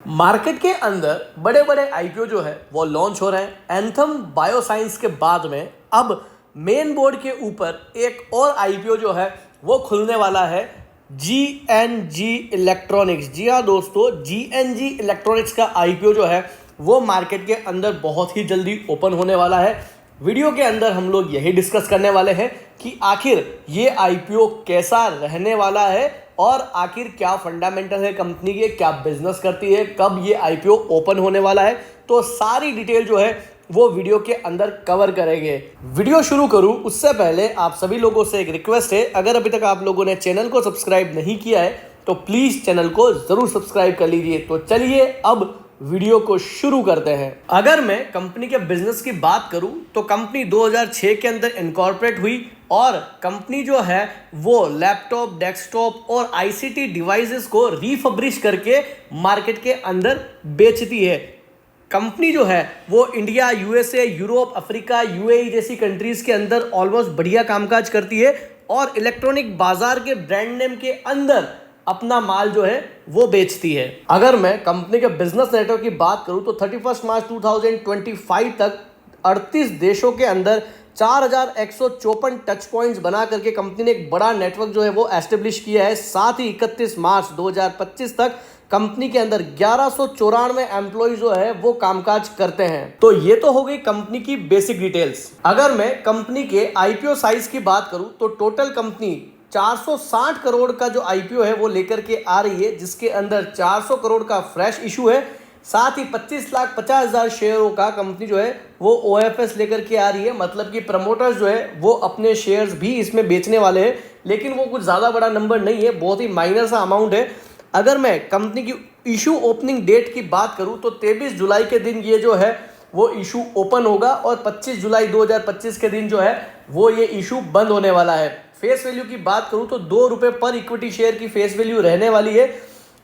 Market के अंदर बड़े बड़े आईपीओ जो है वो लॉन्च हो रहे हैं। एंथम बायोसाइंस के बाद में अब मेन बोर्ड के ऊपर एक और आईपीओ जो है वो खुलने वाला है, जीएनजी इलेक्ट्रॉनिक्स। जी हाँ दोस्तों, जीएनजी इलेक्ट्रॉनिक्स का आईपीओ जो है वो मार्केट के अंदर बहुत ही जल्दी ओपन होने वाला है। वीडियो के अंदर हम लोग यही डिस्कस करने वाले हैं कि आखिर ये आईपीओ कैसा रहने वाला है और आखिर क्या फंडामेंटल है कंपनी के, क्या बिजनेस करती है, कब ये आईपीओ ओपन होने वाला है। तो सारी डिटेल जो है वो वीडियो के अंदर कवर करेंगे। वीडियो शुरू करूं उससे पहले आप सभी लोगों से एक रिक्वेस्ट है, अगर अभी तक आप लोगों ने चैनल को सब्सक्राइब नहीं किया है तो प्लीज चैनल को जरूर सब्सक्राइब कर लीजिए। तो चलिए अब वीडियो को शुरू करते हैं। अगर मैं कंपनी के बिजनेस की बात करूं तो कंपनी 2006 के अंदर इनकॉर्पोरेट हुई और कंपनी जो है वो लैपटॉप, डेस्कटॉप और आईसीटी डिवाइसेस को रीफब्रिश करके मार्केट के अंदर बेचती है। कंपनी जो है वो India, USA, Europe, Africa, UAE जैसी कंट्रीज के अंदर ऑलमोस्ट बढ़िया कामकाज करती है और इलेक्ट्रॉनिक बाजार के ब्रांड नेम के अंदर अपना माल जो है वो बेचती है। अगर मैं कंपनी के बिजनेस नेटवर्क की बात करूं तो 31 मार्च 2025 तक 38 देशों के अंदर 4154 टच पॉइंट्स बना करके कंपनी ने एक बड़ा नेटवर्क जो है वो एस्टेब्लिश किया है। साथ ही 31 मार्च 2025 तक कंपनी के अंदर 1194 एम्प्लॉय जो है वो कामकाज करते हैं। तो ये तो हो गई कंपनी की बेसिक डिटेल्स। अगर मैं कंपनी के आईपीओ साइज की बात करूं तो टोटल कंपनी 460 करोड़ का जो आईपीओ है वो लेकर के आ रही है, जिसके अंदर 400 करोड़ का फ्रेश इशू है। साथ ही 25,50,000 शेयरों का कंपनी जो है वो ओएफएस लेकर के आ रही है, मतलब कि प्रमोटर्स जो है वो अपने शेयर्स भी इसमें बेचने वाले हैं। लेकिन वो कुछ ज़्यादा बड़ा नंबर नहीं है, बहुत ही माइनर सा अमाउंट है। अगर मैं कंपनी की इशू ओपनिंग डेट की बात करूं तो 23 जुलाई के दिन ये जो है वो इशू ओपन होगा और 25 जुलाई 2025 के दिन जो है वो ये इशू बंद होने वाला है। फेस वैल्यू की बात करूं तो ₹2 पर इक्विटी शेयर की फेस वैल्यू रहने वाली है।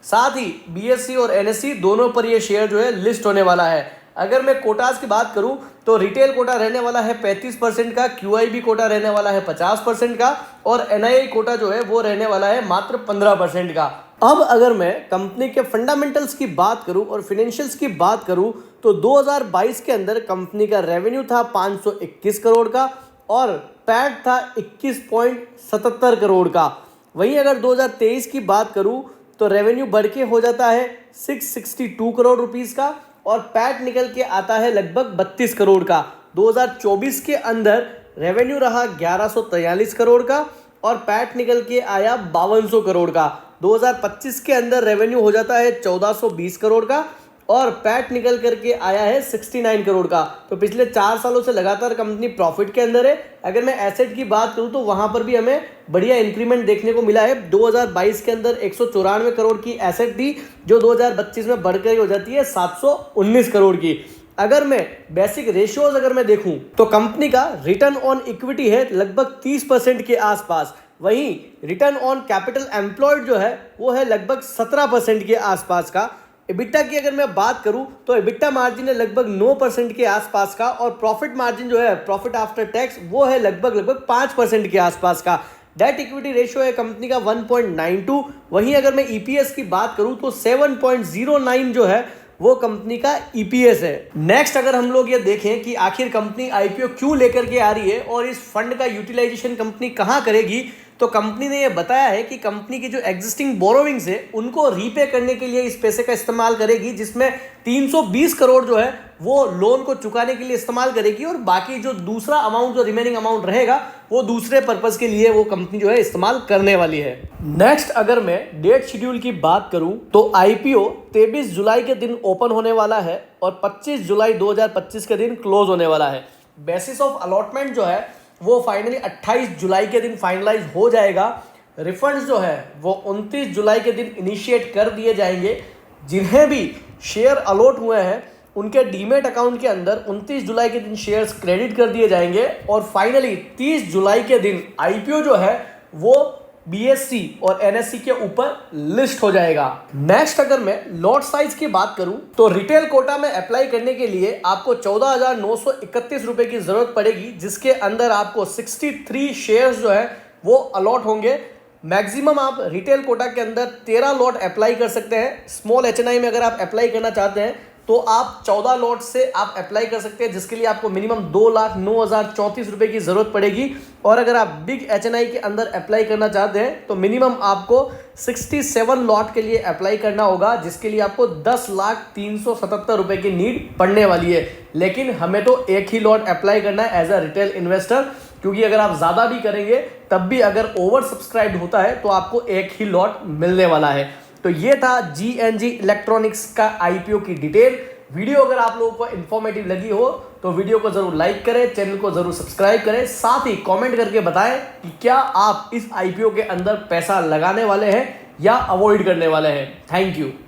साथ ही बीएसई और एनएसई दोनों पर ये शेयर जो है लिस्ट होने वाला है। अगर मैं कोटास की बात करूं तो रिटेल कोटा रहने वाला है 35% का, क्यूआईबी कोटा रहने वाला है 50% का और एनआईआई कोटा जो है वो रहने वाला है मात्र 15% का। अब अगर मैं कंपनी के फंडामेंटल्स की बात करूं और फाइनेंशियल्स की बात करूं तो 2022 के अंदर कंपनी का रेवेन्यू था 521 करोड़ का और पैट था 21.77 करोड़ का। वहीं अगर 2023 की बात करूं तो रेवेन्यू बढ़ के हो जाता है 662 करोड़ रुपीस का और पैट निकल के आता है लगभग 32 करोड़ का। 2024 के अंदर रेवेन्यू रहा 1143 करोड़ का और पैट निकल के आया 5200 करोड़ का। 2025 के अंदर रेवेन्यू हो जाता है 1420 करोड़ का और पैट निकल करके आया है 69 करोड़ का। तो पिछले 4 सालों से लगातार कंपनी प्रॉफिट के अंदर है। अगर मैं एसेट की बात करूं तो वहां पर भी हमें बढ़िया इंक्रीमेंट देखने को मिला है। 2022 के अंदर 194 करोड़ की एसेट थी जो 2025 में बढ़कर हो जाती है 719 करोड़ की। अगर मैं बेसिक रेशियोज अगर मैं देखूं तो कंपनी का रिटर्न ऑन इक्विटी है लगभग 30% के आसपास। वहीं रिटर्न ऑन कैपिटल एम्प्लॉयड जो है वो है लगभग 17% के आसपास का। एबिटा की अगर मैं बात करूं तो एबिटा मार्जिन है लगभग 9% के आसपास का और प्रॉफिट मार्जिन जो है, प्रॉफिट आफ्टर टैक्स, वो है लगभग 5% के आसपास का। डेट इक्विटी रेशियो है कंपनी का 1.92। वहीं अगर मैं ईपीएस की बात करूं तो 7.09 जो है वो कंपनी का ईपीएस है। नेक्स्ट अगर हम लोग ये देखें कि आखिर कंपनी आईपीओ क्यों लेकर के आ रही है और इस फंड का यूटिलाइजेशन कंपनी कहां करेगी, तो कंपनी ने यह बताया है कि कंपनी की जो एग्जिस्टिंग बोरोविंग्स है उनको रीपे करने के लिए इस पैसे का इस्तेमाल करेगी, जिसमें 320 करोड़ जो है वो लोन को चुकाने के लिए इस्तेमाल करेगी और बाकी जो दूसरा अमाउंट, जो रिमेनिंग अमाउंट रहेगा वो दूसरे पर्पस के लिए वो कंपनी जो है इस्तेमाल करने वाली है। नेक्स्ट अगर मैं डेट शेड्यूल की बात करूं तो आईपीओ 23 जुलाई के दिन ओपन होने वाला है और 25 जुलाई 2025 के दिन क्लोज होने वाला है। बेसिस ऑफ अलॉटमेंट जो है वो फाइनली 28 जुलाई के दिन फाइनलाइज हो जाएगा। रिफंड्स जो है वो 29 जुलाई के दिन इनिशिएट कर दिए जाएंगे। जिन्हें भी शेयर अलॉट हुए हैं उनके डीमेट अकाउंट के अंदर 29 जुलाई के दिन शेयर्स क्रेडिट कर दिए जाएंगे और फाइनली 30 जुलाई के दिन आईपीओ जो है वो बीएससी और एनएससी के ऊपर लिस्ट हो जाएगा। नेक्स्ट अगर मैं लॉट साइज की बात करूं तो रिटेल कोटा में अप्लाई करने के लिए आपको 14,931 रुपए की जरूरत पड़ेगी, जिसके अंदर आपको 63 शेयर्स जो है वो अलॉट होंगे। मैक्सिमम आप रिटेल कोटा के अंदर 13 लॉट अप्लाई कर सकते हैं। स्मॉल एचएनआई में अगर आप अप्लाई करना चाहते हैं तो आप 14 लॉट से आप अप्लाई कर सकते हैं, जिसके लिए आपको मिनिमम 2,09,034 रुपए की जरूरत पड़ेगी। और अगर आप बिग एचएनआई के अंदर अप्लाई करना चाहते हैं तो मिनिमम आपको 67 लॉट के लिए अप्लाई करना होगा, जिसके लिए आपको 10,03,77 रुपए की नीड पड़ने वाली है। लेकिन हमें तो एक ही लॉट अप्लाई करना है एज अ रिटेल इन्वेस्टर, क्योंकि अगर आप ज़्यादा भी करेंगे तब भी अगर ओवर सब्सक्राइब होता है तो आपको एक ही लॉट मिलने वाला है। तो ये था GNG इलेक्ट्रॉनिक्स का IPO की डिटेल। वीडियो अगर आप लोगों को इन्फॉर्मेटिव लगी हो तो वीडियो को जरूर लाइक करें, चैनल को जरूर सब्सक्राइब करें, साथ ही कमेंट करके बताएं कि क्या आप इस IPO के अंदर पैसा लगाने वाले हैं या अवॉइड करने वाले हैं। Thank you.